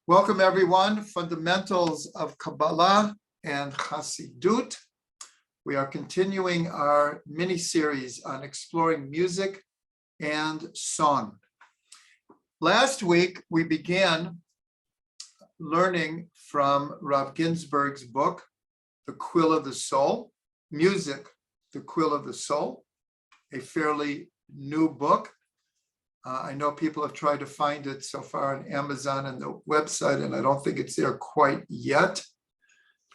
Welcome everyone, Fundamentals of Kabbalah and Chassidut. We are continuing our mini-series on exploring music and song. Last week, we began learning from Rav Ginsburg's book, The Quill of the Soul, Music, The Quill of the Soul, a fairly new book. I know people have tried to find it so far on Amazon and the website, and I don't think it's there quite yet.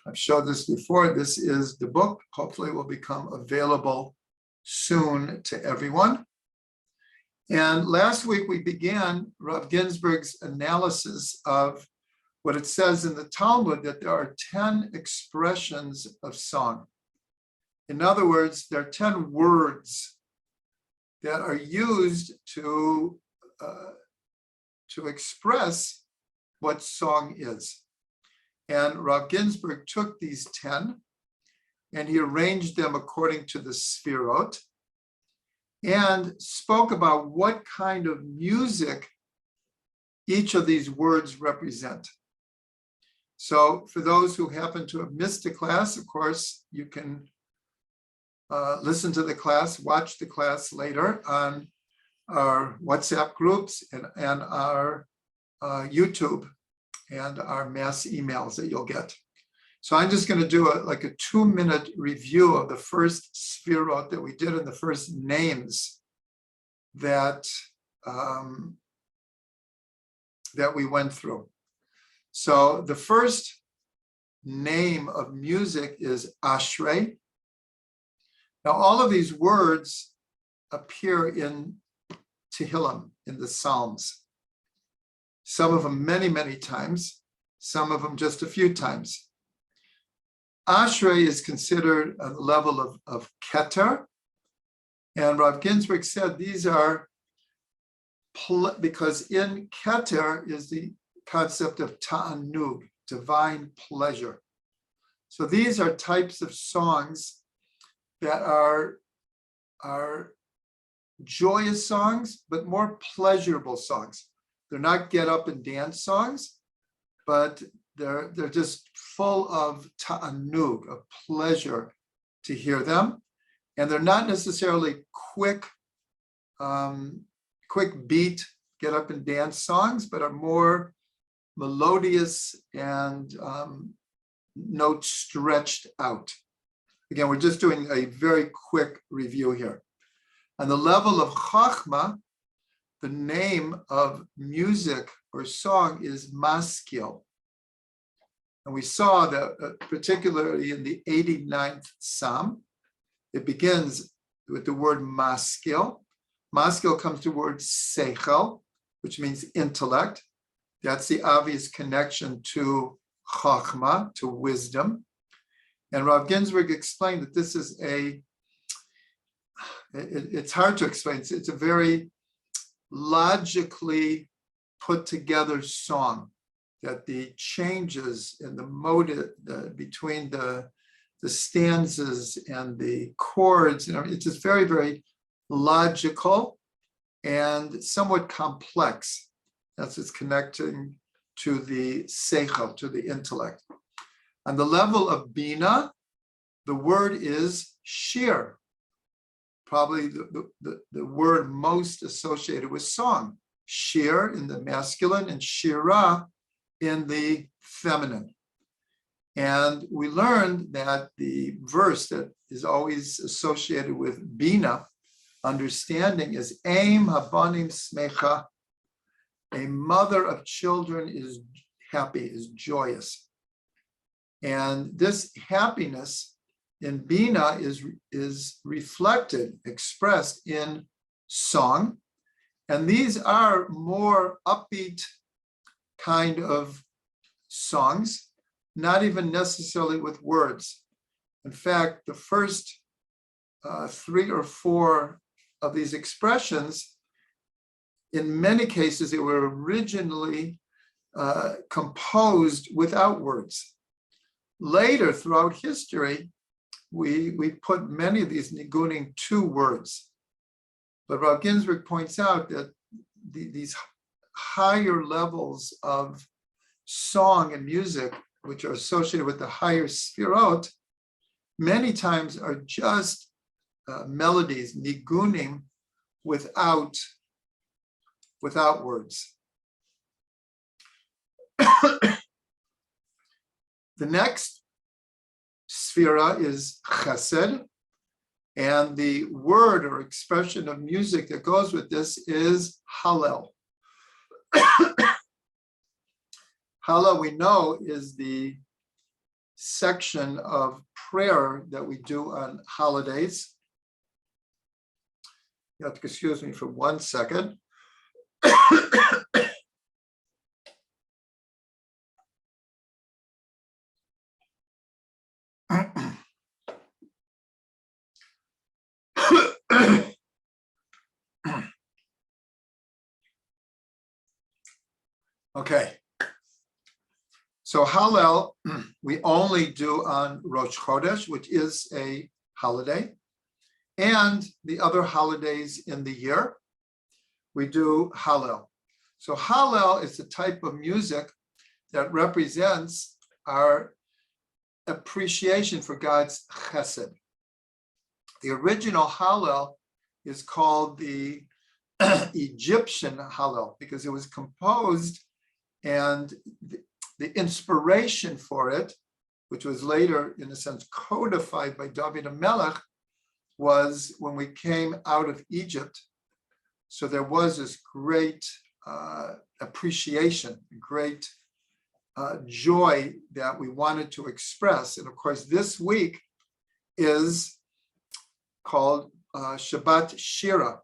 I've showed this before. This is the book. Hopefully it will become available soon to everyone. And last week we began Rav Ginsburg's analysis of what it says in the Talmud, that there are 10 expressions of song. In other words, there are 10 words that are used to express what song is. And Rav Ginsburg took these 10 and he arranged them according to the Sfirot and spoke about what kind of music each of these words represent. So for those who happen to have missed the class, of course, you can listen to the class, watch the class later on our WhatsApp groups and our YouTube and our mass emails that you'll get. So I'm just going to do a 2-minute review of the first Sfirot that we did and the first names that we went through. So the first name of music is Ashrei. Now, all of these words appear in Tehillim, in the Psalms. Some of them many, many times, some of them just a few times. Ashrei is considered a level of Keter, and Rav Ginsburg said these are, because in Keter is the concept of ta'anug, divine pleasure. So these are types of songs that are joyous songs, but more pleasurable songs. They're not get up and dance songs, but they're just full of ta'anug, of pleasure to hear them. And they're not necessarily quick beat, get up and dance songs, but are more melodious and notes stretched out. Again, we're just doing a very quick review here. On the level of Chachma, the name of music or song is maskil. And we saw that particularly in the 89th Psalm, it begins with the word maskil. Maskil comes to the word seichel, which means intellect. That's the obvious connection to Chachma, to wisdom. And Rav Ginsburg explained that this is it's hard to explain. It's a very logically put together song, that the changes in the motive between the stanzas and the chords, it's just very, very logical and somewhat complex. That's its connecting to the seichel, to the intellect. On the level of Bina, the word is shir, probably the word most associated with song. Shir in the masculine and shira in the feminine. And we learned that the verse that is always associated with Bina, understanding, is Aim Habanim Smecha. A mother of children is happy, is joyous. And this happiness in Bina is reflected, expressed in song. And these are more upbeat kind of songs, not even necessarily with words. In fact, the first 3 or 4 of these expressions, in many cases, they were originally composed without words. Later, throughout history, we put many of these nigunim to words. But Rav Ginsburg points out that these higher levels of song and music, which are associated with the higher sfirot, many times are just melodies, nigunim, without words. The next sphera is chesed, and the word or expression of music that goes with this is hallel. Hallel, we know, is the section of prayer that we do on holidays. You have to excuse me for 1 second. Okay. So Hallel, we only do on Rosh Chodesh, which is a holiday, and the other holidays in the year, we do Hallel. So Hallel is the type of music that represents our appreciation for God's chesed. The original Hallel is called the Egyptian Hallel because it was composed, and the inspiration for it, which was later, in a sense, codified by David HaMelech, was when we came out of Egypt. So there was this great appreciation, great joy that we wanted to express. And of course, this week is called Shabbat Shira,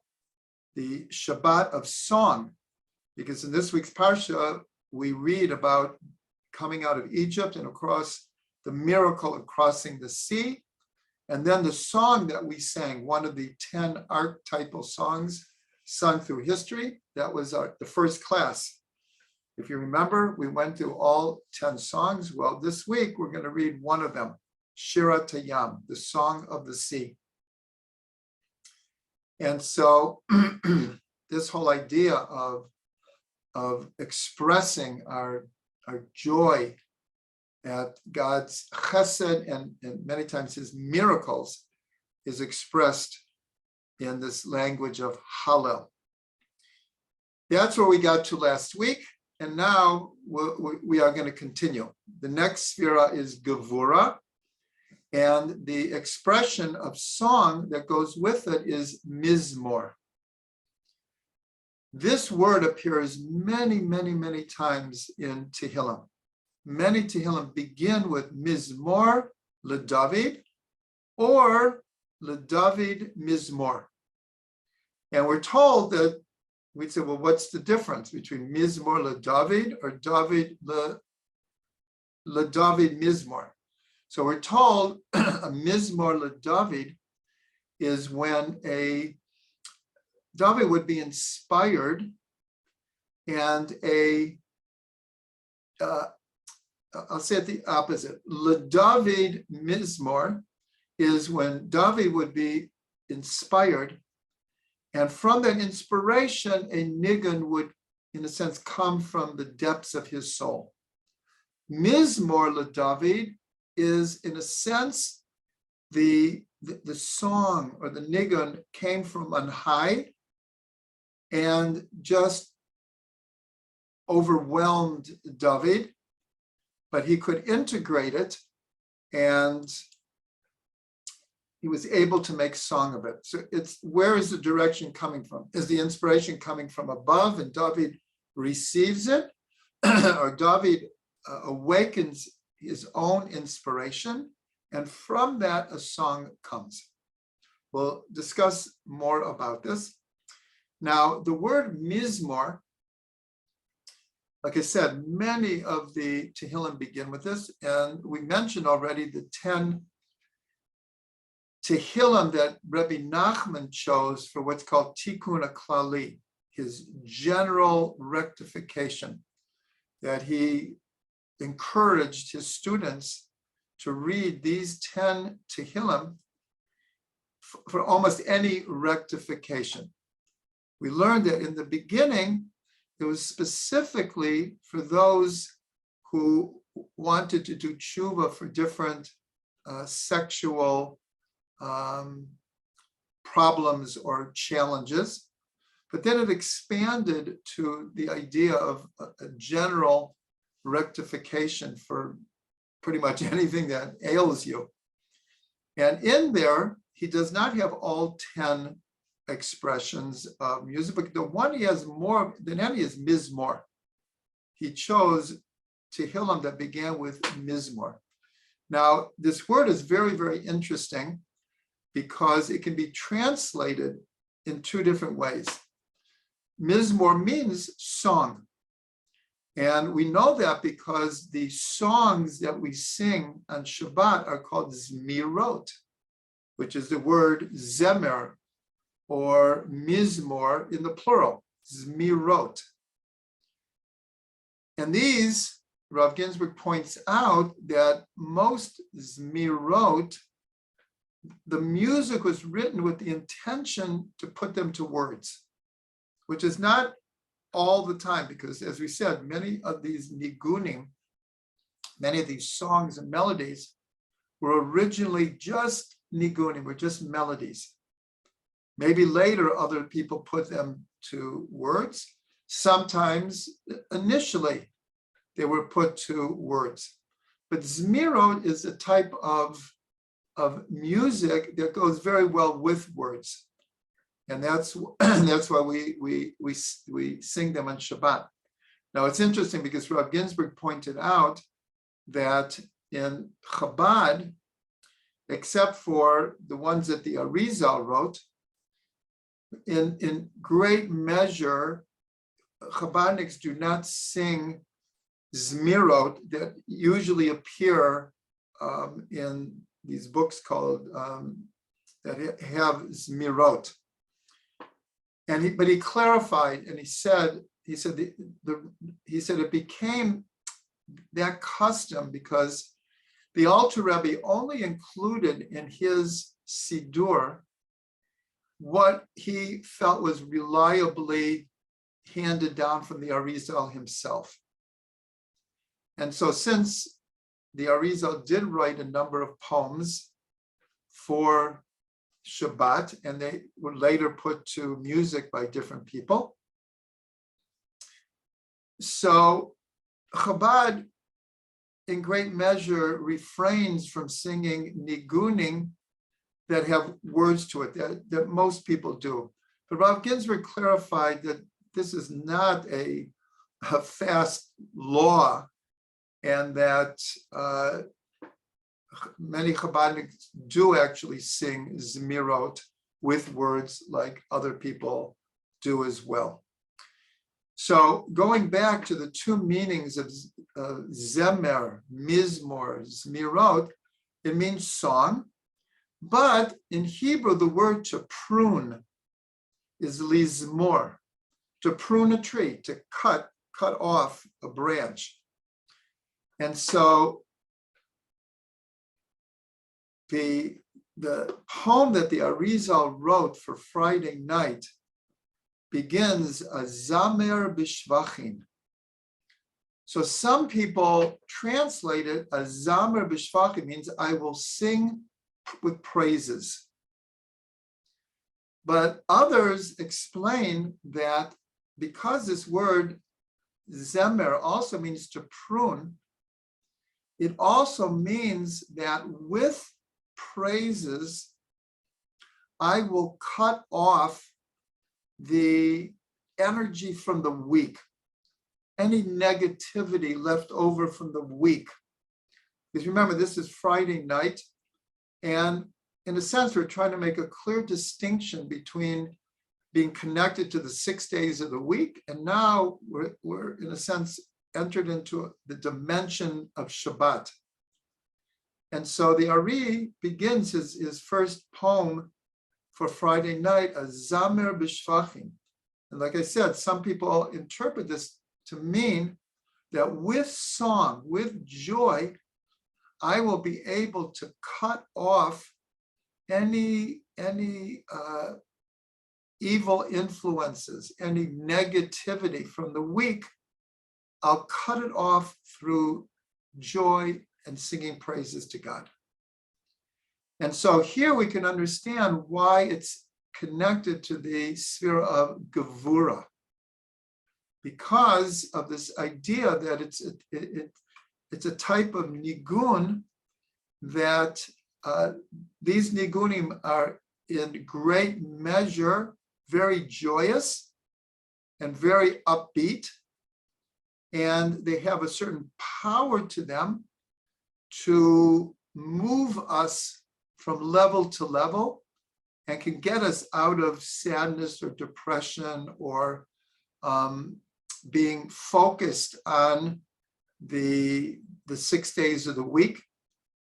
the Shabbat of song, because in this week's Parsha, we read about coming out of Egypt and across the miracle of crossing the sea. And then the song that we sang, one of the 10 archetypal songs sung through history, that was the first class. If you remember, we went through all 10 songs. Well, this week, we're going to read one of them, Shirat Hayam, the Song of the Sea. And so this whole idea of expressing our joy at God's chesed and many times his miracles is expressed in this language of Hallel. That's where we got to last week, and now we are going to continue. The next sphera is Gevura, and the expression of song that goes with it is Mizmor. This word appears many, many, many times in Tehillim. Many Tehillim begin with Mizmor LeDavid or LeDavid Mizmor. And we're told that, we'd say, well, what's the difference between Mizmor LeDavid or David LeDavid Mizmor? So we're told a Mizmor LeDavid is when David would be inspired, and I'll say it the opposite. LeDavid Mizmor is when David would be inspired, and from that inspiration, a nigun would, in a sense, come from the depths of his soul. Mizmor LeDavid is, in a sense, the song or the nigun came from on high and just overwhelmed David, but he could integrate it, and he was able to make song of it. So it's, where is the direction coming from? Is the inspiration coming from above and David receives it, or David awakens his own inspiration, and from that a song comes? We'll discuss more about this. Now, the word Mizmor, like I said, many of the Tehillim begin with this, and we mentioned already the 10 Tehillim that Rabbi Nachman chose for what's called Tikkun HaKlali, his general rectification, that he encouraged his students to read these 10 Tehillim for almost any rectification. We learned that in the beginning, it was specifically for those who wanted to do tshuva for different sexual problems or challenges. But then it expanded to the idea of a general rectification for pretty much anything that ails you. And in there, he does not have all 10 expressions of music, but the one he has more than any is mizmor. He chose Tehillim that began with mizmor. Now, this word is very, very interesting because it can be translated in two different ways. Mizmor means song. And we know that because the songs that we sing on Shabbat are called zmirot, which is the word zemer or mizmor in the plural, zmirot. And these, Rav Ginsburg points out that most zmirot, the music was written with the intention to put them to words, which is not all the time, because as we said, many of these nigunim, many of these songs and melodies were originally just nigunim, were just melodies. Maybe later other people put them to words. Sometimes initially they were put to words. But zmirot is a type of music that goes very well with words. And that's why we sing them on Shabbat. Now it's interesting because Rav Ginsburg pointed out that in Chabad, except for the ones that the Arizal wrote, in great measure, Chabadniks do not sing zmirot that usually appear in these books called that have zmirot. But he clarified, and he said it became that custom because the Alter Rebbe only included in his Sidur what he felt was reliably handed down from the Arizal himself. And so since the Arizal did write a number of poems for Shabbat, and they were later put to music by different people. So Chabad, in great measure, refrains from singing nigunim that have words to it, that most people do. But Rav Ginsburg clarified that this is not a fast law, and that many Chabadniks do actually sing zmirot with words like other people do as well. So going back to the two meanings of zemer, mizmor, zmirot, it means song, but in Hebrew, the word to prune is lizmor, to prune a tree, to cut off a branch. And so the poem that the Arizal wrote for Friday night begins a zamer b'shvachim. So some people translate it as zamer b'shvachim, means I will sing with praises. But others explain that because this word zemer also means to prune, it also means that with praises, I will cut off the energy from the weak, any negativity left over from the week. Because remember, this is Friday night, and in a sense, we're trying to make a clear distinction between being connected to the 6 days of the week, and now we're in a sense entered into the dimension of Shabbat. And so the Ari begins his first poem for Friday night as Zamer B'Shvachim. And like I said, some people interpret this to mean that with song, with joy, I will be able to cut off any evil influences, any negativity from the week. I'll cut it off through joy and singing praises to God. And so here we can understand why it's connected to the sphere of Gevura, because of this idea that it's a type of nigun that these nigunim are in great measure very joyous and very upbeat, and they have a certain power to them to move us from level to level and can get us out of sadness or depression or being focused on the 6 days of the week.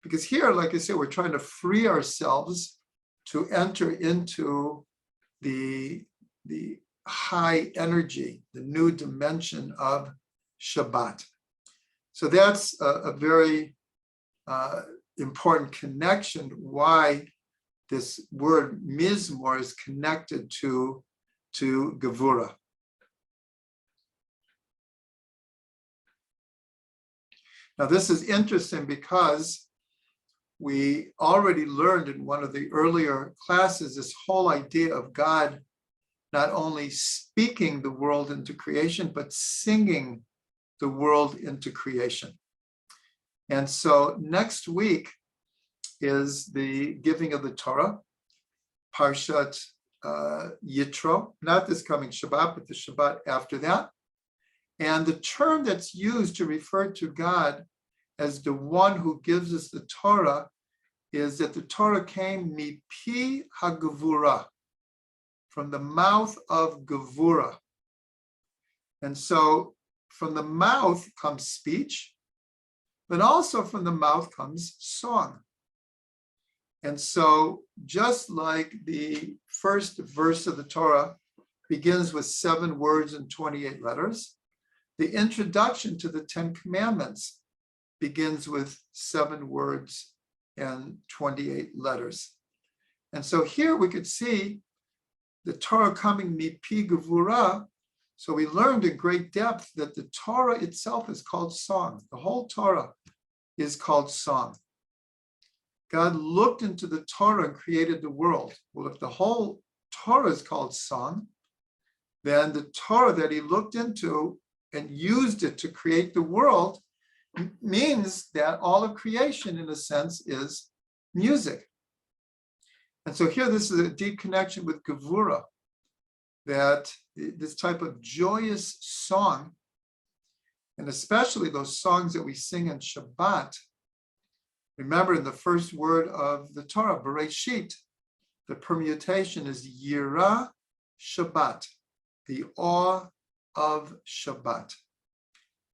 Because here, like I said, we're trying to free ourselves to enter into the high energy, the new dimension of Shabbat. So that's a very important connection why this word mizmor is connected to Gevura. Now this is interesting because we already learned in one of the earlier classes this whole idea of God not only speaking the world into creation, but singing the world into creation. And so next week is the giving of the Torah, Parshat Yitro, not this coming Shabbat, but the Shabbat after that. And the term that's used to refer to God as the one who gives us the Torah is that the Torah came mipi hagevura, from the mouth of Gevura. And so from the mouth comes speech, but also from the mouth comes song. And so just like the first verse of the Torah begins with 7 words and 28 letters, the introduction to the 10 Commandments begins with 7 words and 28 letters. And so here we could see the Torah coming mipi gevura. So we learned in great depth that the Torah itself is called song. The whole Torah is called song. God looked into the Torah and created the world. Well, if the whole Torah is called song, then the Torah that he looked into and used it to create the world means that all of creation, in a sense, is music. And so here, this is a deep connection with Gevura, that this type of joyous song, and especially those songs that we sing in Shabbat. Remember, in the first word of the Torah, Bereshit, the permutation is Yira Shabbat, the awe of Shabbat.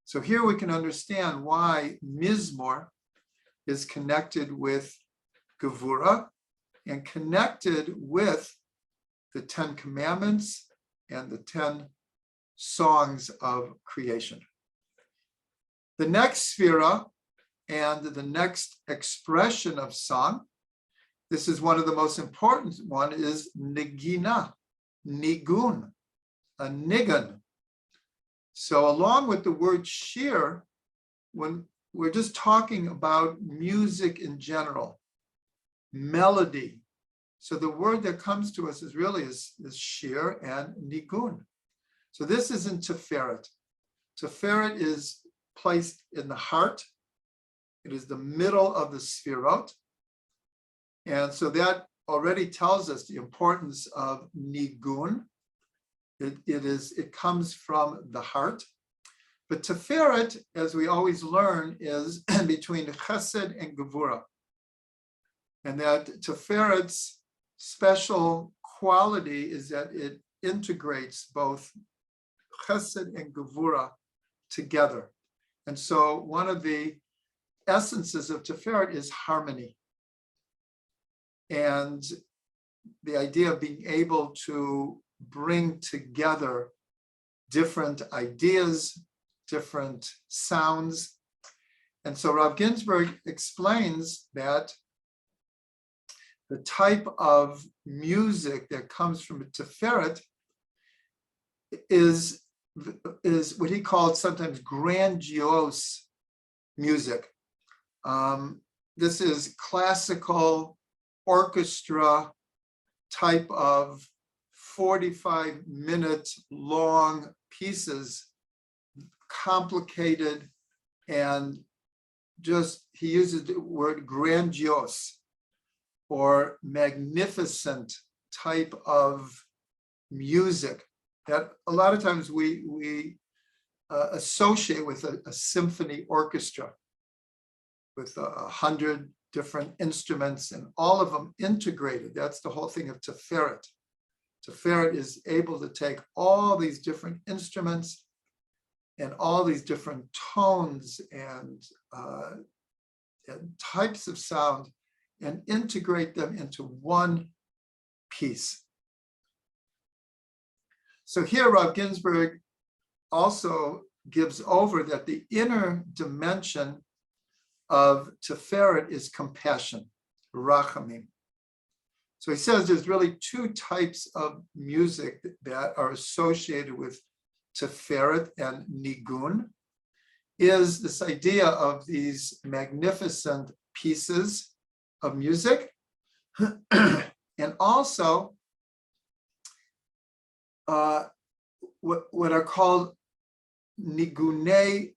So here we can understand why Mizmor is connected with Gevura and connected with the 10 Commandments and the 10 songs of creation. The next sphera and the next expression of song, this is one of the most important one, is nigina, nigun, a nigun. So along with the word shir, when we're just talking about music in general, melody. So the word that comes to us is really is shir and nigun. So this is in Tiferet. Tiferet is placed in the heart. It is the middle of the sphirot. And so that already tells us the importance of nigun. It comes from the heart. But Tiferet, as we always learn, is between Chesed and Gevura. And that Tiferet's special quality is that it integrates both Chesed and Gevura together. And so one of the essences of Tiferet is harmony. And the idea of being able to bring together different ideas, different sounds. And so Rav Ginsburg explains that the type of music that comes from a Tiferet is is what he called sometimes grandiose music. This is classical orchestra type of 45-minute long pieces, complicated, and just, he uses the word grandiose or magnificent type of music that a lot of times we associate with a symphony orchestra with 100 different instruments and all of them integrated. That's the whole thing of Tiferet. Tiferet is able to take all these different instruments and all these different tones and types of sound and integrate them into one piece. So here Rav Ginsburg also gives over that the inner dimension of Tiferet is compassion, rachamim. So he says there's really two types of music that are associated with Tiferet and Nigun, is this idea of these magnificent pieces of music, and also what are called Nigunei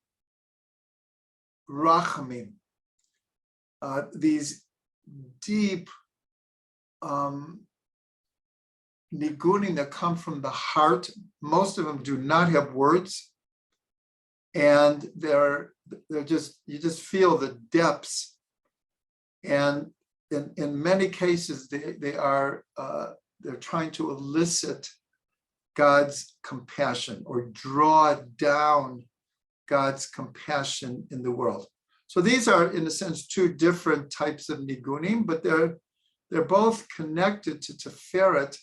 Rachamim, these deep nigunim that come from the heart. Most of them do not have words, and they're just, you just feel the depths. And in many cases, they're trying to elicit God's compassion or draw down God's compassion in the world. So these are, in a sense, two different types of nigunim, but they're both connected to Tiferet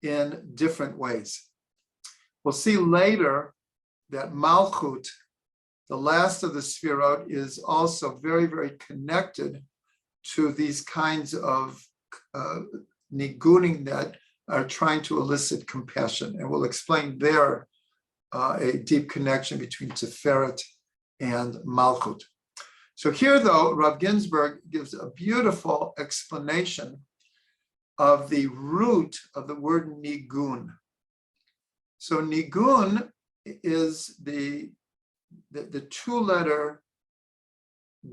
in different ways. We'll see later that Malchut, the last of the Sfirot, is also very, very connected to these kinds of nigunim that are trying to elicit compassion. And we'll explain there a deep connection between Tiferet and Malchut. So here, though, Rav Ginsburg gives a beautiful explanation of the root of the word nigun. So nigun is the two-letter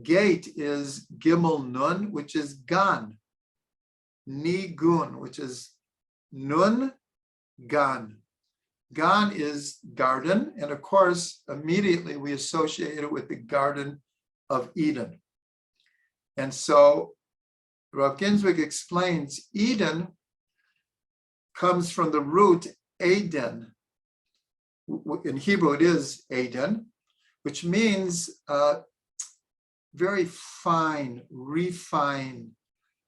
gate is Gimel Nun, which is Gan. Nigun, which is Nun, Gan. Gan is garden, and of course, immediately we associate it with the Garden of Eden. And so Rav Ginsburg explains Eden comes from the root Eden. In Hebrew, it is Eden, which means very fine, refined,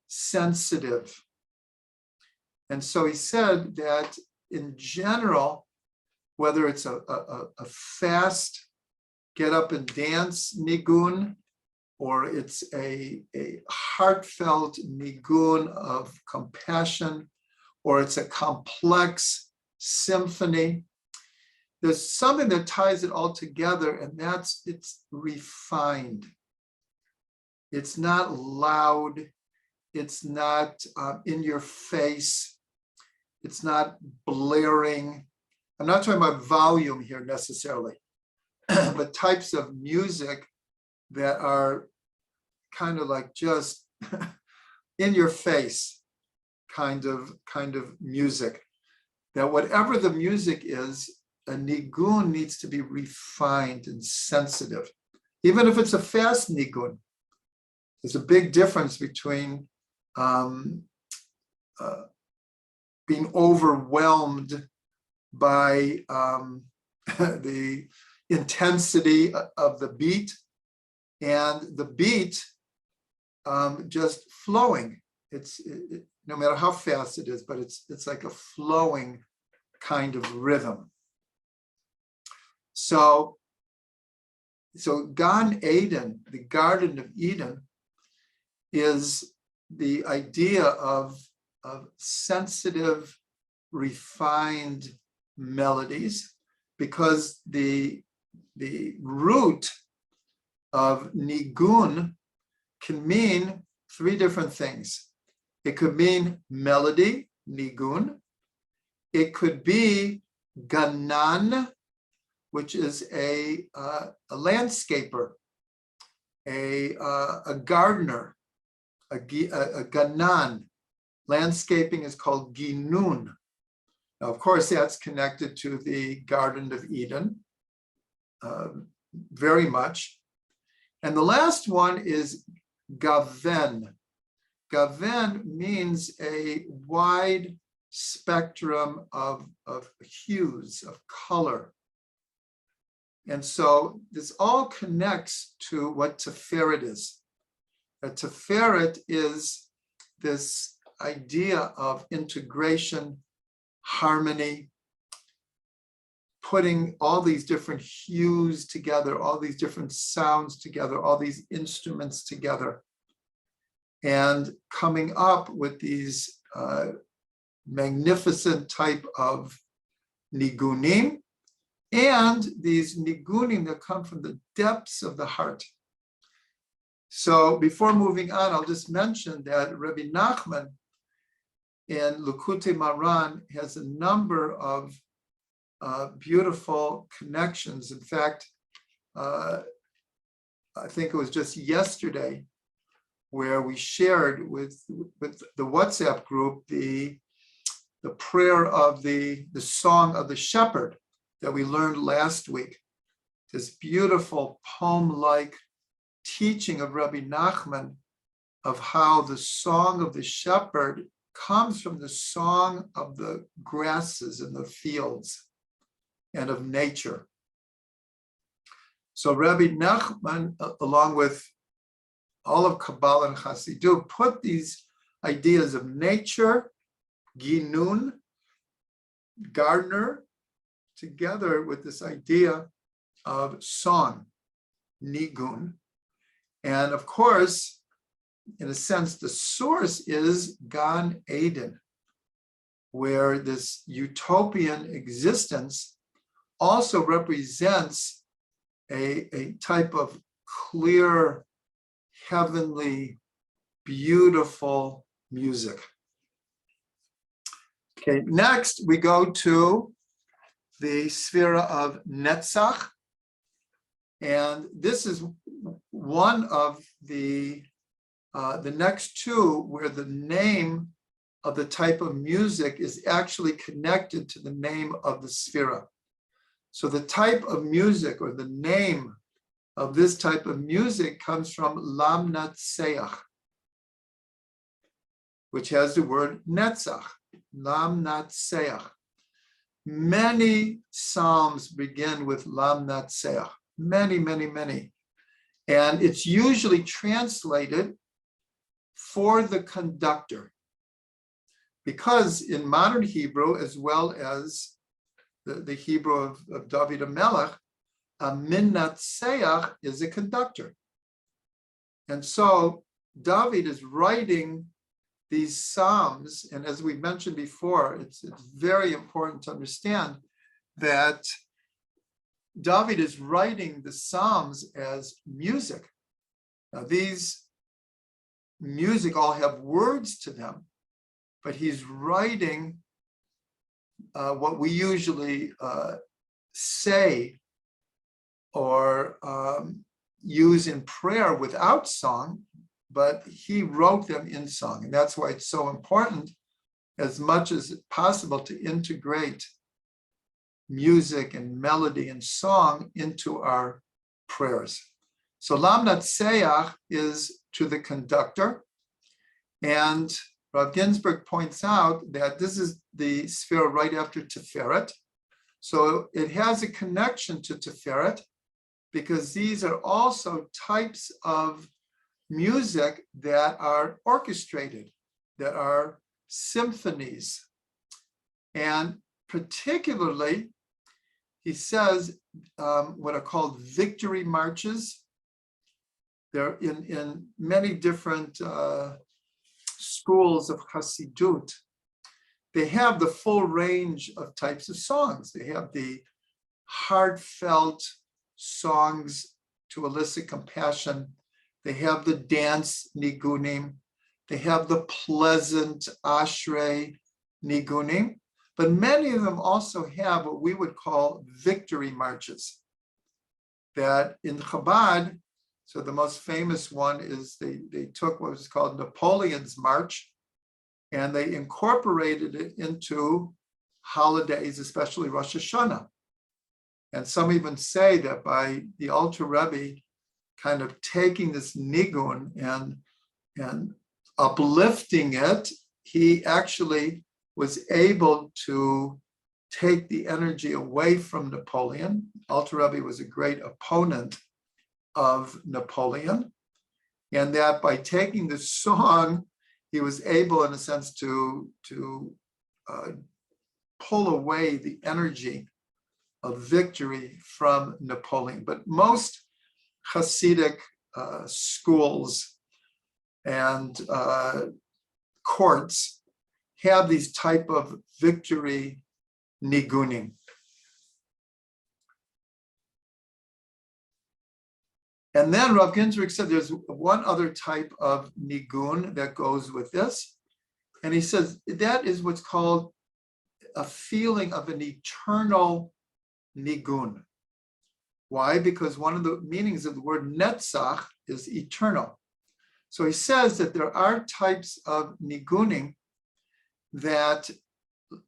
sensitive. And so he said that in general, whether it's a fast, get up and dance nigun, or it's a heartfelt nigun of compassion, or it's a complex symphony, there's something that ties it all together, and it's refined. It's not loud. It's not in your face. It's not blaring. I'm not talking about volume here necessarily, but types of music that are kind of like just in your face kind of music. That whatever the music is, a nigun needs to be refined and sensitive. Even if it's a fast nigun, there's a big difference between being overwhelmed by the intensity of the beat and the beat just flowing. No matter how fast it is, but it's like a flowing kind of rhythm. So Gan Eden, the Garden of Eden, is the idea of sensitive, refined melodies. because the root of nigun can mean three different things. It could mean melody, nigun. It could be ganan, which is a landscaper, a gardener, a ganan. Landscaping is called ginun. Now, of course, that's connected to the Garden of Eden, very much. And the last one is gaven. Gaven means a wide spectrum of hues, of color. And so this all connects to what Tiferet is. A Tiferet is this idea of integration, harmony, putting all these different hues together, all these different sounds together, all these instruments together, and coming up with these magnificent type of nigunim, and these nigunim that come from the depths of the heart. So before moving on, I'll just mention that Rabbi Nachman in Likutei Moharan has a number of beautiful connections. In fact, I think it was just yesterday where we shared with the WhatsApp group the prayer of the Song of the Shepherd that we learned last week. This beautiful poem-like teaching of Rabbi Nachman of how the Song of the Shepherd comes from the song of the grasses in the fields and of nature. So Rabbi Nachman, along with all of Kabbalah and Chassidut, put these ideas of nature, ginun, gardener, together with this idea of song, nigun. And of course, in a sense, the source is Gan Eden, where this utopian existence also represents a type of clear, heavenly, beautiful music. Okay, next we go to the sphere of Netzach. And this is one of the next two where the name of the type of music is actually connected to the name of the sphera. So the type of music or the name of this type of music comes from Lam Natseach, which has the word Netzach, Lam Natseach. Many psalms begin with Lam Natseach, many, many, many. And it's usually translated for the conductor, because in modern Hebrew, as well as the Hebrew of David HaMelech, a min natseach is a conductor. And so David is writing these psalms, and as we mentioned before, it's very important to understand that David is writing the psalms as music. Now these music all have words to them, but he's writing what we usually say or use in prayer without song, but he wrote them in song. And that's why it's so important, as much as possible, to integrate music and melody and song into our prayers. So Lam Natseach is to the conductor. And Rav Ginsburg points out that this is the sphere right after Tiferet. So it has a connection to Tiferet because these are also types of music that are orchestrated, that are symphonies. And particularly, he says what are called victory marches. They're in many different schools of Chassidut. They have the full range of types of songs. They have the heartfelt songs to elicit compassion. They have the dance nigunim. They have the pleasant ashrei nigunim. But many of them also have what we would call victory marches. That in Chabad, so the most famous one is they took what was called Napoleon's March, and they incorporated it into holidays, especially Rosh Hashanah. And some even say that by the Alter Rebbe kind of taking this nigun and uplifting it, he actually was able to take the energy away from Napoleon. Alter Rebbe was a great opponent of Napoleon, and that by taking the song, he was able, in a sense, to pull away the energy of victory from Napoleon. But most Hasidic schools and courts have these type of victory nigunim. And then Rav Ginsburg said there's one other type of nigun that goes with this. And he says that is what's called a feeling of an eternal nigun. Why? Because one of the meanings of the word netzach is eternal. So he says that there are types of nigunim that,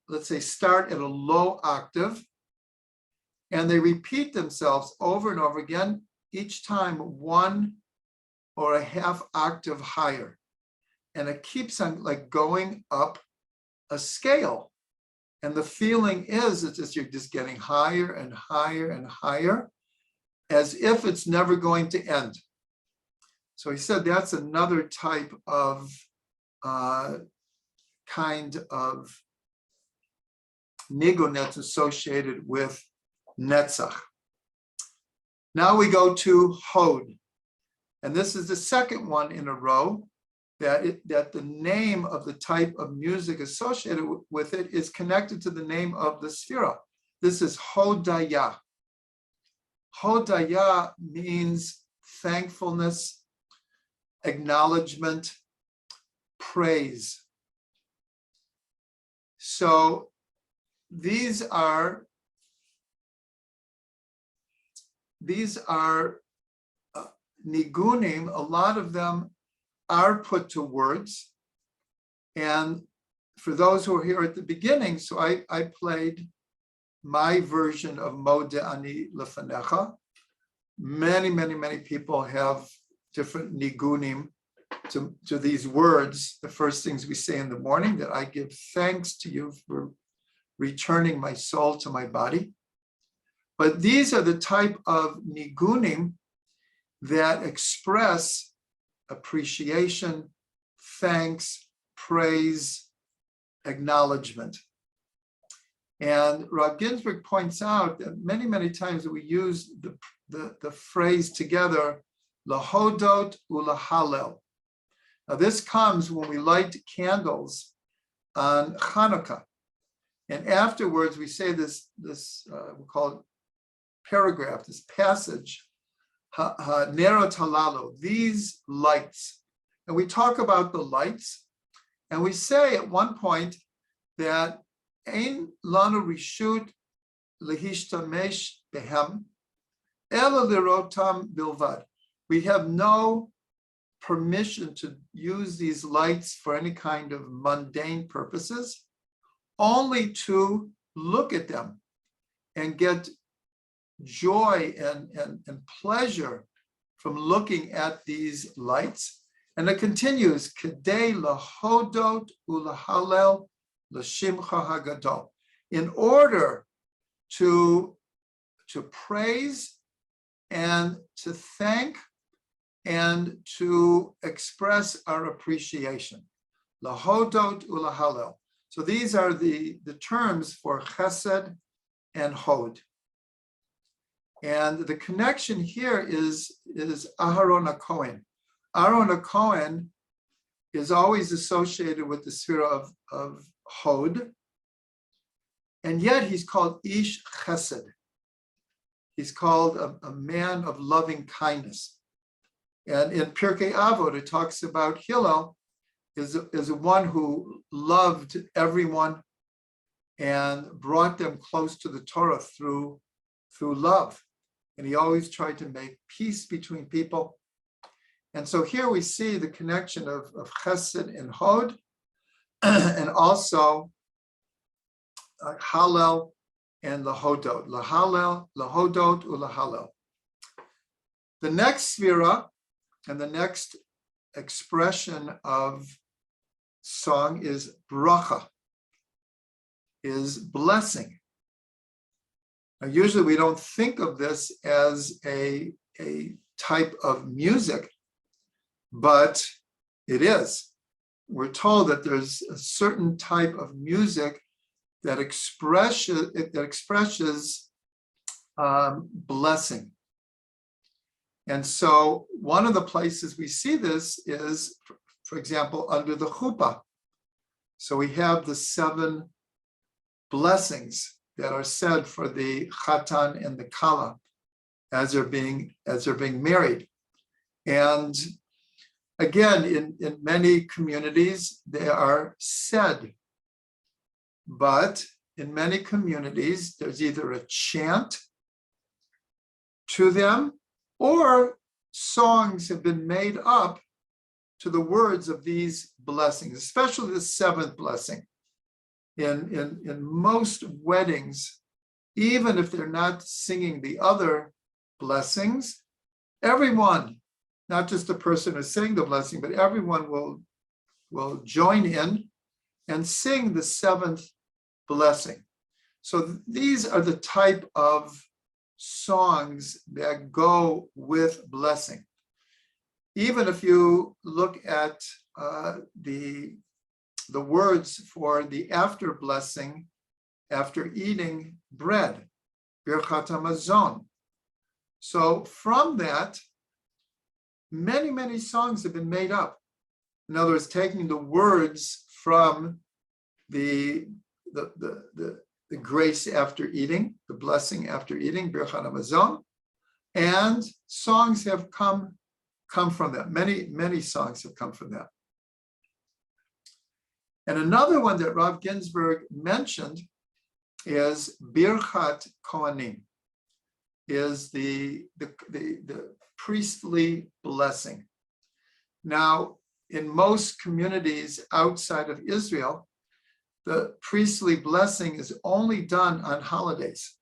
let's say, start at a low octave, and they repeat themselves over and over again, each time one or a half octave higher. And it keeps on like going up a scale. And the feeling is it's just you're just getting higher and higher and higher, as if it's never going to end. So he said that's another type of kind of nigun that's associated with netzach. Now we go to hod. And this is the second one in a row that the name of the type of music associated with it is connected to the name of the sphira. This is hodaya. Hodaya means thankfulness, acknowledgement, praise. So these are nigunim. A lot of them are put to words. And for those who are here at the beginning, so I played my version of Modeh Ani Lefanecha. Many people have different nigunim to these words. The first things we say in the morning, that I give thanks to you for returning my soul to my body. But these are the type of nigunim that express appreciation, thanks, praise, acknowledgement. And Rav Ginsburg points out that many times we use the phrase together, lahodot ulahalel. Now this comes when we light candles on Hanukkah. And afterwards we say this we call it paragraph, this passage, Nerot halalu, these lights. And we talk about the lights, and we say at one point that ein lanu rishut lehishtamesh behem ela lirotam bilvad. We have no permission to use these lights for any kind of mundane purposes, only to look at them and get joy and pleasure from looking at these lights. And it continues, Kedei lahodot ulahalel l'shimcha hagadol. In order to praise and to thank and to express our appreciation. Lahodot ulahalel. So these are the terms for chesed and hod. And the connection here is Aharon HaKohen. Aharon HaKohen is always associated with the sphere of hod, and yet he's called Ish Chesed. He's called a man of loving kindness. And in Pirkei Avot, it talks about Hillel is one who loved everyone and brought them close to the Torah through love. And he always tried to make peace between people. And so here we see the connection of Chesed and Hod, and also Hallel and Lahodot. Lahalel, Lahodot, Ulahalel. The next Sphira and the next expression of song is bracha, is blessing. Now, usually we don't think of this as a type of music, but it is. We're told that there's a certain type of music that expresses blessing. And so one of the places we see this is, for example, under the chuppah. So we have the 7 blessings that are said for the chatan and the kala as they're being married. And again, in many communities, they are said, but in many communities, there's either a chant to them or songs have been made up to the words of these blessings, especially the 7th blessing. In most weddings, even if they're not singing the other blessings, everyone, not just the person who's saying the blessing, but everyone will join in and sing the 7th blessing. So these are the type of songs that go with blessing. Even if you look at the words for the after blessing, after eating bread, Birchat HaMazon. So from that, many, many songs have been made up. In other words, taking the words from the grace after eating, the blessing after eating, Birchat HaMazon, and songs have come from that. Many, many songs have come from that. And another one that Rav Ginsburg mentioned is Birchat Kohanim, is the priestly blessing. Now, in most communities outside of Israel, the priestly blessing is only done on holidays.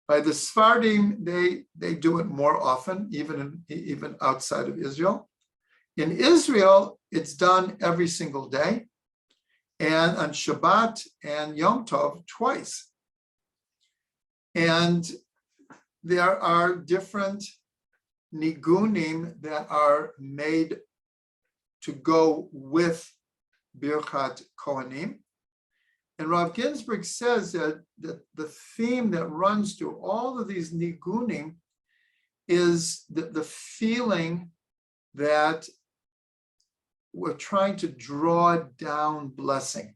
By the Sephardim, they do it more often, even outside of Israel. In Israel, it's done every single day, and on Shabbat and Yom Tov twice. And there are different nigunim that are made to go with Birchat Kohanim. And Rav Ginsburg says that the theme that runs through all of these nigunim is the feeling that we're trying to draw down blessing.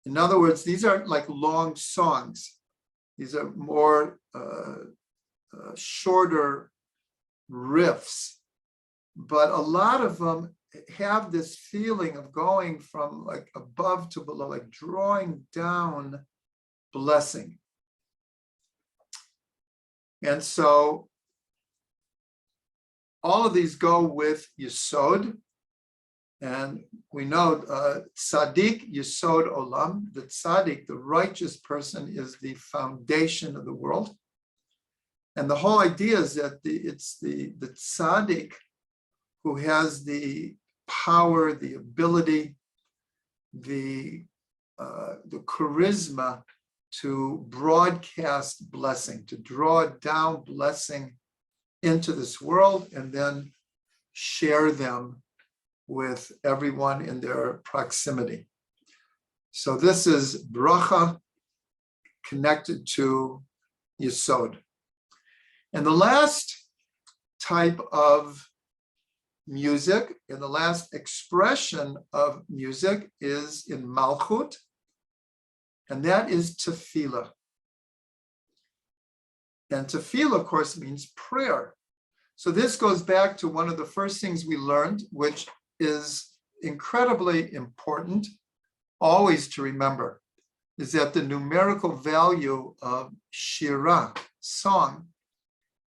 In other words, these aren't like long songs. These are more shorter riffs, but a lot of them have this feeling of going from like above to below, like drawing down blessing. And so all of these go with Yesod. And we know Tzaddik Yesod Olam, the Tzaddik, the righteous person, is the foundation of the world. And the whole idea is that it's the Tzaddik who has the power, the ability, the charisma to broadcast blessing, to draw down blessing into this world and then share them with everyone in their proximity. So this is bracha connected to Yesod. And the last type of music, and the last expression of music is in Malchut, and that is tefillah. And tefillah, of course, means prayer. So this goes back to one of the first things we learned, which is incredibly important, always to remember, is that the numerical value of shirah, song,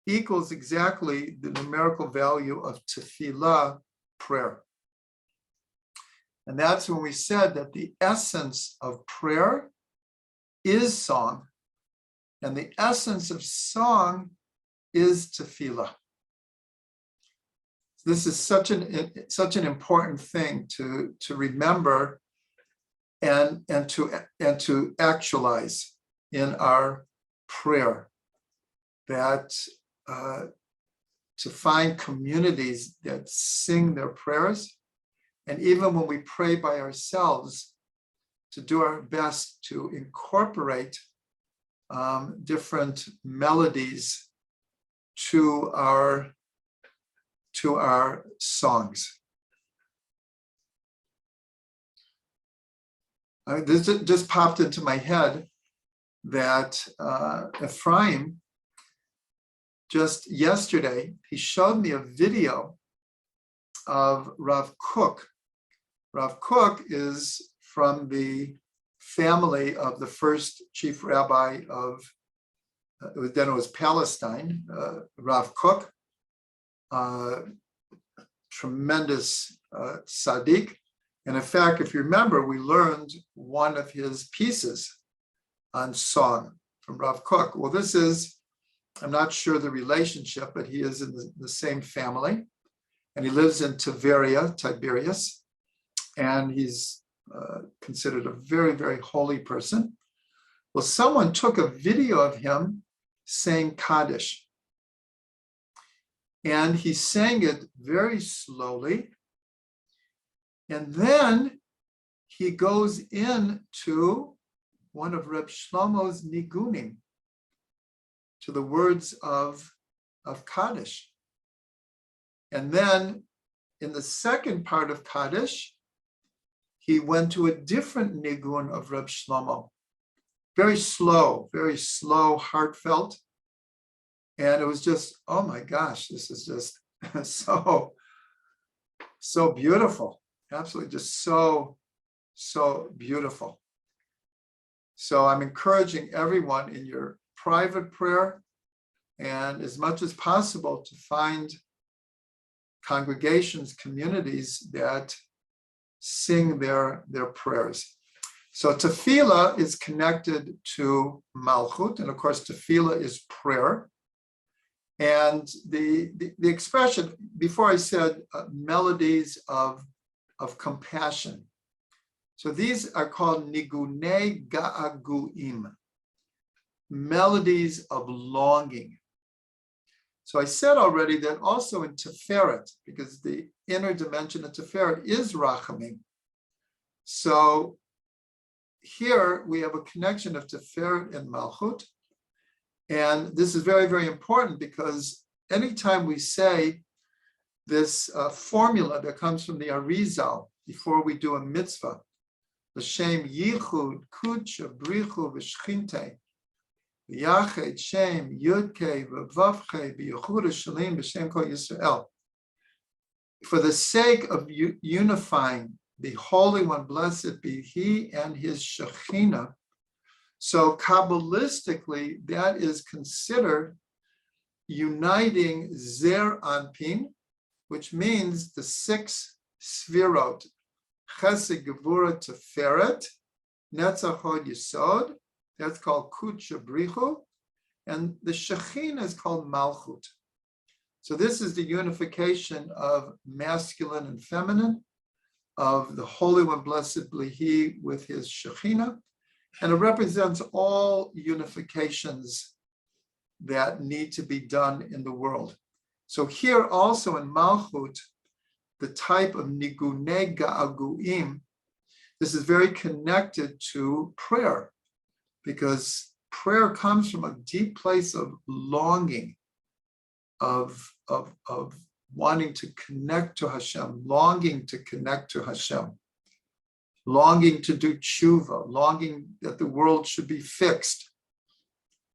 equals exactly the numerical value of tefillah, prayer. And that's when we said that the essence of prayer is song, and the essence of song is tefillah. This is such an important thing to remember and to actualize in our prayer. That to find communities that sing their prayers, and even when we pray by ourselves, to do our best to incorporate different melodies to our songs. This just popped into my head that Ephraim, just yesterday, he showed me a video of Rav Kook. Rav Kook is from the family of the first chief rabbi of, then it was Palestine, Rav Kook, tremendous tzaddik. And in fact, if you remember, we learned one of his pieces on song from Rav Kook. Well, this is, I'm not sure the relationship, but he is in the same family. And he lives in Tiberias. And he's considered a very, very holy person. Well, someone took a video of him saying Kaddish. And he sang it very slowly. And then he goes into one of Reb Shlomo's nigunim, to the words of Kaddish. And then in the second part of Kaddish, he went to a different nigun of Reb Shlomo. Very slow, heartfelt. And it was just, oh my gosh, this is just so beautiful. Absolutely just so beautiful. So I'm encouraging everyone in your private prayer, and as much as possible, to find congregations, communities that sing their prayers. So tefillah is connected to malchut, and of course tefillah is prayer. And the expression, before I said melodies of compassion. So these are called nigunei ga'aguim, melodies of longing. So I said already that also in Tiferet, because the inner dimension of Tiferet is Rachamim. So here we have a connection of Tiferet and Malchut. And this is very, very important, because anytime we say this formula that comes from the Arizal before we do a mitzvah, L'shem yichud kudsha brichu v'shchinte v'yached shem yudke v'vavche v'yichud shalim b'shem kol Yisrael. For the sake of unifying the Holy One, blessed be He and His Shekhinah. So Kabbalistically, that is considered uniting Zer Anpin, which means the 6 Sfirot, Chesed, Gevurah, Tiferet, Netzach, Hod, Yesod, that's called Kudsha Brichu, and the Shekhinah is called Malchut. So this is the unification of masculine and feminine, of the Holy One, blessed be He, with His Shekhinah, and it represents all unifications that need to be done in the world. So here also in Malchut, the type of nigunei ga'aguim, this is very connected to prayer, because prayer comes from a deep place of longing, of wanting to connect to Hashem, longing to connect to Hashem, longing to do tshuva, longing that the world should be fixed,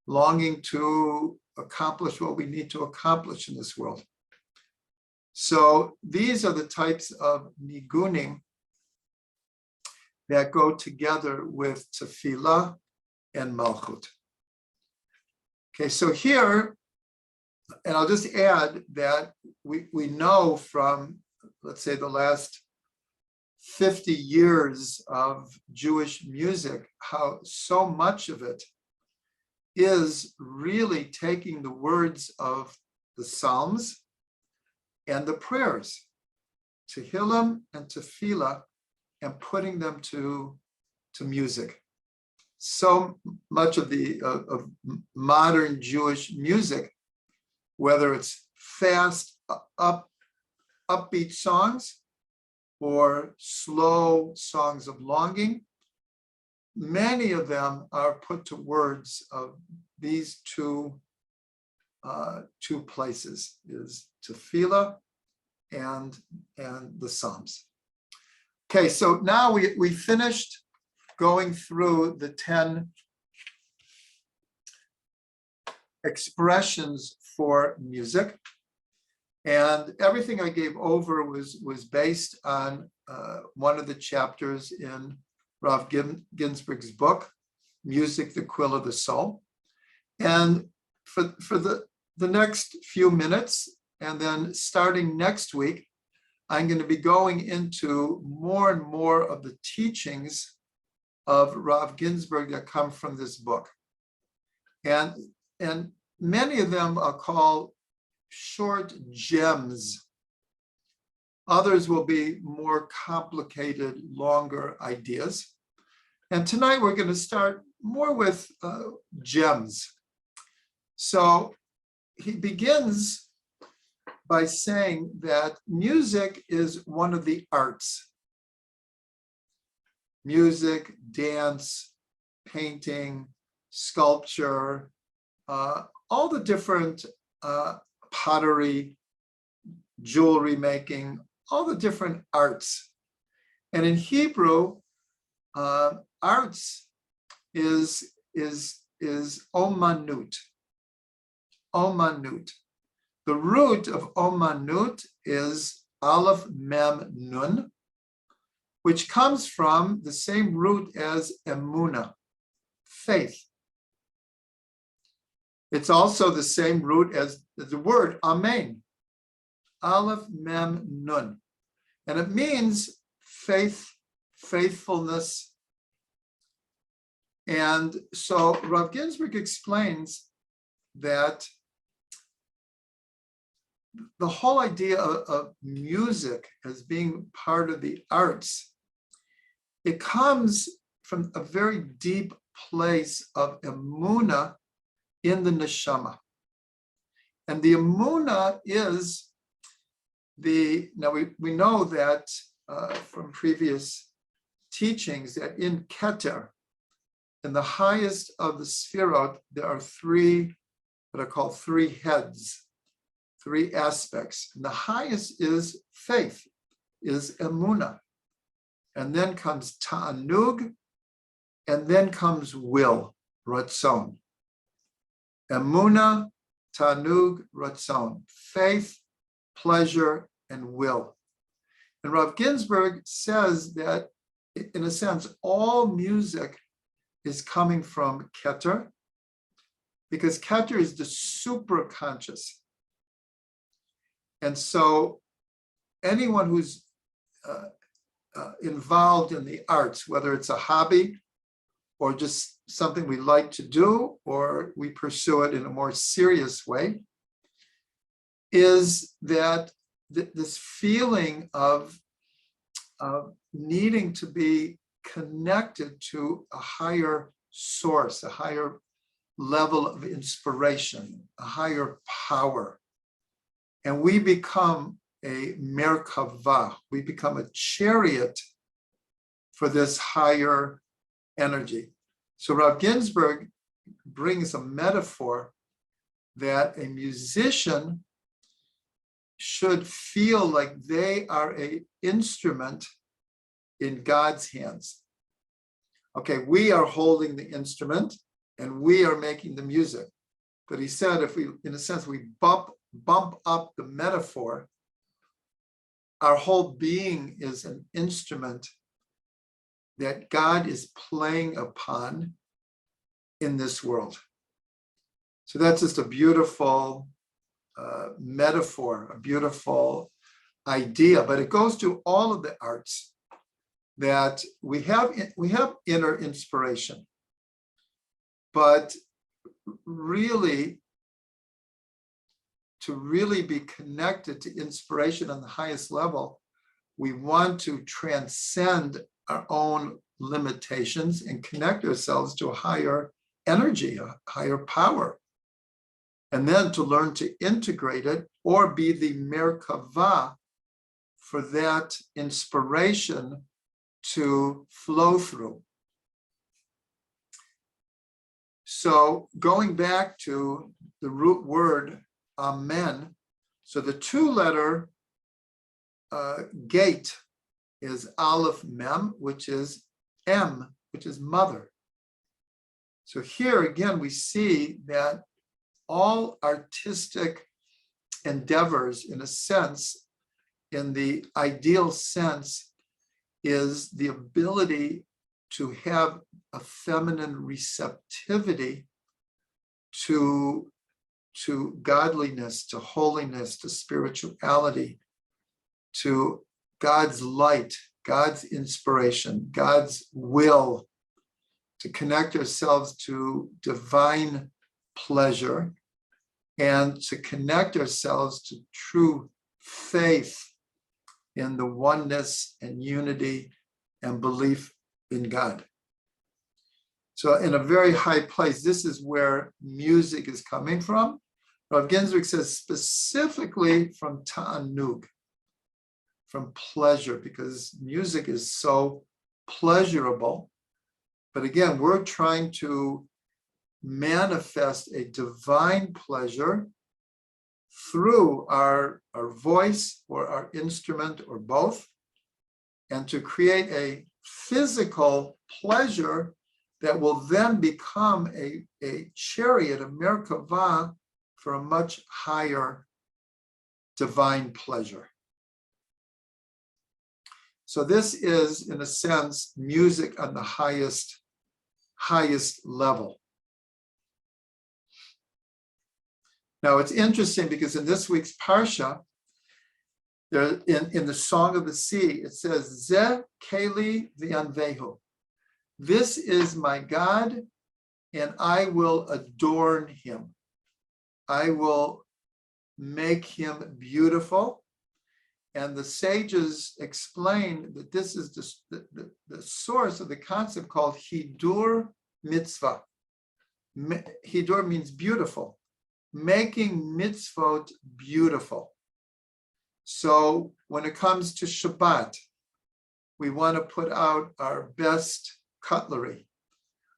longing to accomplish what we need to accomplish in this world. So these are the types of nigunim that go together with tefillah and malchut. Okay, so here, and I'll just add that we know from, let's say, the last 50 years of Jewish music, how so much of it is really taking the words of the Psalms and the prayers, Tehillim and Tefillah, and putting them to music. So much of the of modern Jewish music, whether it's fast, upbeat songs or slow songs of longing, many of them are put to words of these two places, is Tefillah and the Psalms. Okay, so now we finished going through the 10 expressions for music, and everything I gave over was based on one of the chapters in Rav Ginsburg's book, Music, the Quill of the Soul. And for the next few minutes, and then starting next week, I'm going to be going into more and more of the teachings of Rav Ginsburg that come from this book. And many of them are called short gems. Others will be more complicated, longer ideas. And tonight we're going to start more with gems. So he begins by saying that music is one of the arts. Music, dance, painting, sculpture, all the different pottery, jewelry making, all the different arts. And in Hebrew, arts is omanut. Omanut. The root of omanut is aleph mem nun, which comes from the same root as emunah, faith. It's also the same root as the word amen, aleph mem nun. And it means faith, faithfulness. And so Rav Ginsburg explains that the whole idea of music as being part of the arts, it comes from a very deep place of emunah in the neshama. And the emunah is now we know that from previous teachings that in Keter, in the highest of the Sfirot, there are three that are called three heads, three aspects. And the highest is faith, is emunah. And then comes ta'anug, and then comes will, ratzon. Emunah, ta'anug, ratzon. Faith, pleasure, and will. And Rav Ginsburg says that, in a sense, all music is coming from Keter, because Keter is the superconscious. And so anyone who's involved in the arts, whether it's a hobby or just something we like to do, or we pursue it in a more serious way, is that this feeling of needing to be connected to a higher source, a higher level of inspiration, a higher power. And we become a merkava, we become a chariot for this higher energy. So Rav Ginsburg brings a metaphor that a musician should feel like they are an instrument in God's hands. Okay, we are holding the instrument and we are making the music, But he said, if we, in a sense, we bump up the metaphor, our whole being is an instrument that God is playing upon in this world. So that's just a beautiful metaphor, a beautiful idea, but it goes to all of the arts that we have inner inspiration, but really, to really be connected to inspiration on the highest level, we want to transcend our own limitations and connect ourselves to a higher energy, a higher power. And then to learn to integrate it or be the Merkava for that inspiration to flow through. So going back to the root word, Amen. So the two-letter gate is Aleph Mem, which is M, which is mother. So here again, we see that all artistic endeavors, in a sense, in the ideal sense, is the ability to have a feminine receptivity to godliness, to holiness, to spirituality, to God's light, God's inspiration, God's will, to connect ourselves to divine pleasure, and to connect ourselves to true faith in the oneness and unity and belief in God. So in a very high place, this is where music is coming from. Rav Ginsburg says specifically from ta'anug, from pleasure, because music is so pleasurable. But again, we're trying to manifest a divine pleasure through our voice or our instrument or both, and to create a physical pleasure that will then become a chariot, a Merkava, for a much higher divine pleasure. So this is, in a sense, music on the highest level. Now it's interesting because in this week's Parsha, there in the Song of the Sea, it says, Ze Keli V'Anvehu. This is my God, and I will adorn him. I will make him beautiful. And the sages explain that this is the source of the concept called Hidur Mitzvah. Hidur means beautiful, making mitzvot beautiful. So when it comes to Shabbat, we want to put out our best cutlery.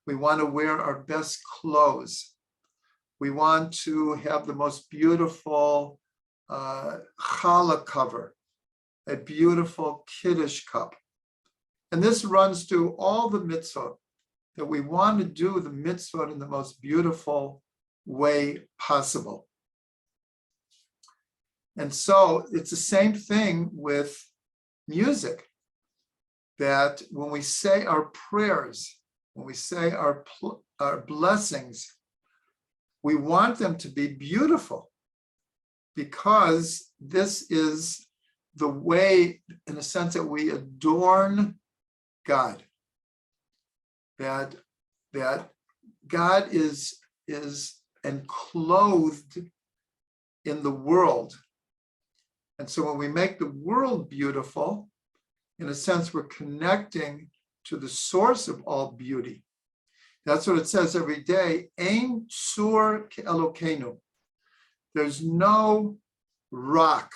We want to wear our best clothes. We want to have the most beautiful challah cover, a beautiful Kiddush cup. And this runs through all the mitzvot, that we want to do the mitzvot in the most beautiful way possible. And so it's the same thing with music, that when we say our prayers, when we say our blessings, we want them to be beautiful, because this is the way, in a sense, that we adorn God. That God is enclosed in the world. And so when we make the world beautiful, in a sense, we're connecting to the source of all beauty. That's what it says every day. Ein sur ke'Elokeinu. There's no rock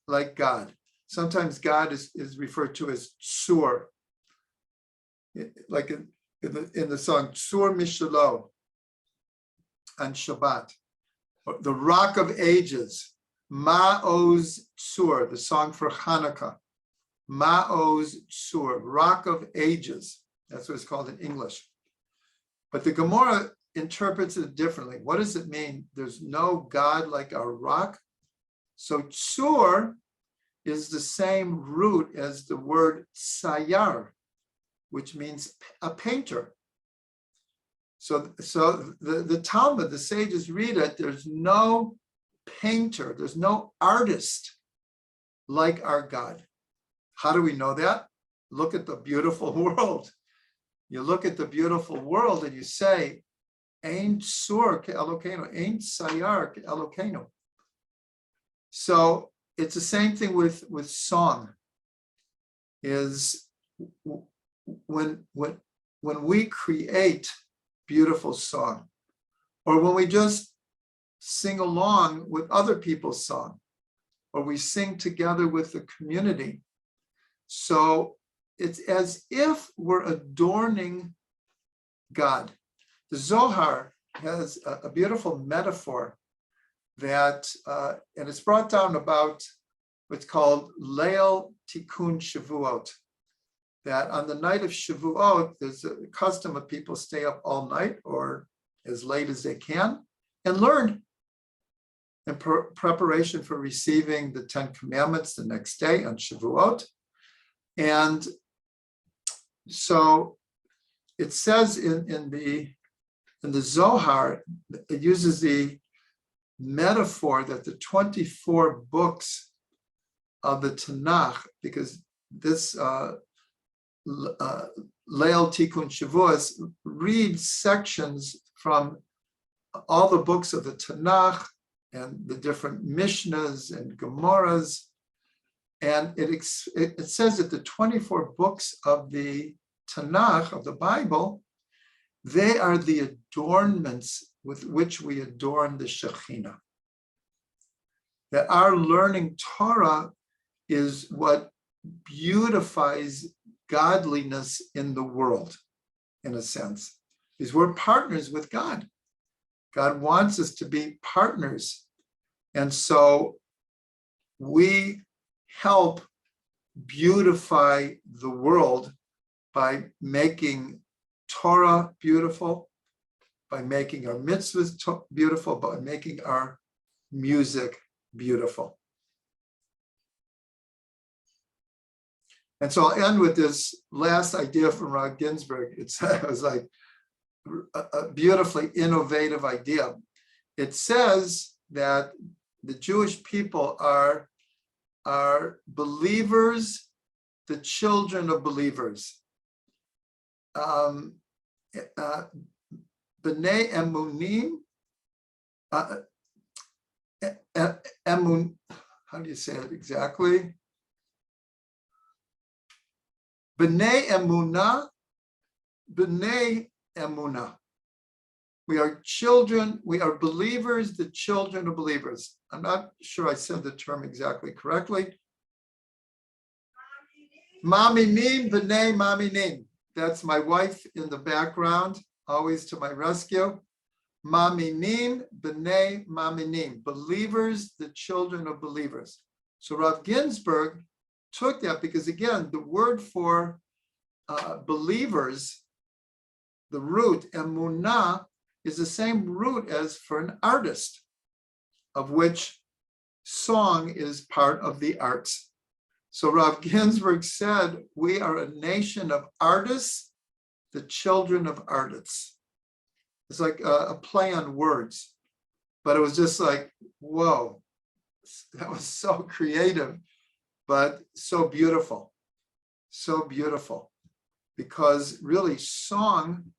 like God. Sometimes God is referred to as sur, like in the song Sur Mishalo on Shabbat, the Rock of Ages, Ma'oz Sur, the song for Hanukkah, Ma'oz Sur, Rock of Ages. That's what it's called in English. But the Gemara interprets it differently. What does it mean? There's no God like our rock. So tsur is the same root as the word sayar, which means a painter. So the Talmud, the sages read it, there's no painter, there's no artist like our God. How do we know that? Look at the beautiful world. You look at the beautiful world and you say, Ein tsur ke Elokeinu, Ein sayar ke Elokeinu. So it's the same thing with song. Is when we create beautiful song, or when we just sing along with other people's song, or we sing together with the community. So it's as if we're adorning God. The Zohar has a beautiful metaphor that, and it's brought down about what's called Leil Tikkun Shavuot, that on the night of Shavuot, there's a custom of people stay up all night or as late as they can and learn in preparation for receiving the 10 Commandments the next day on Shavuot. And so it says in the Zohar, it uses the metaphor that the 24 books of the Tanakh, because this Leil Tikkun Shavuos reads sections from all the books of the Tanakh and the different Mishnahs and Gemaras, and it says that the 24 books of the Tanakh, of the Bible, they are the adornments with which we adorn the Shekhinah. That our learning Torah is what beautifies godliness in the world, in a sense, is we're partners with God. God wants us to be partners. And so we help beautify the world by making Torah beautiful, by making our mitzvahs beautiful, by making our music beautiful. And so I'll end with this last idea from Rav Ginsburg. It was like a beautifully innovative idea. It says that the Jewish people are believers, the children of believers. B'nei emunim, how do you say it exactly? B'nei emunah, b'nei emunah. We are children, we are believers, the children of believers. I'm not sure I said the term exactly correctly. Maminim, b'nei maminim. That's my wife in the background, always to my rescue. Maminim, b'nei maminim. Believers, the children of believers. So Rav Ginsburg took that because, again, the word for believers, the root, emunah, is the same root as for an artist, of which song is part of the arts. So Rav Ginsburg said, we are a nation of artists, the children of artists. It's like a play on words, but it was just like, whoa, that was so creative, but so beautiful, because really song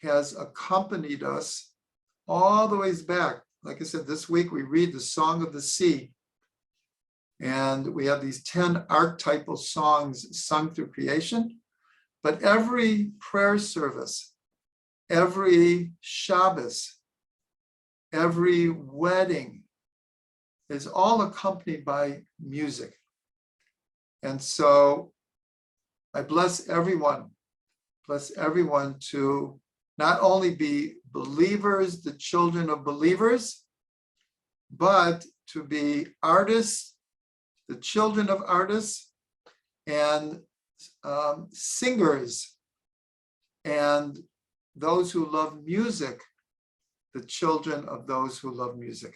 has accompanied us all the ways back. Like I said, this week we read the Song of the Sea, and we have these 10 archetypal songs sung through creation, but every prayer service, every Shabbos, every wedding is all accompanied by music. And so I bless everyone to not only be believers, the children of believers, but to be artists, the children of artists, and singers, and those who love music, the children of those who love music.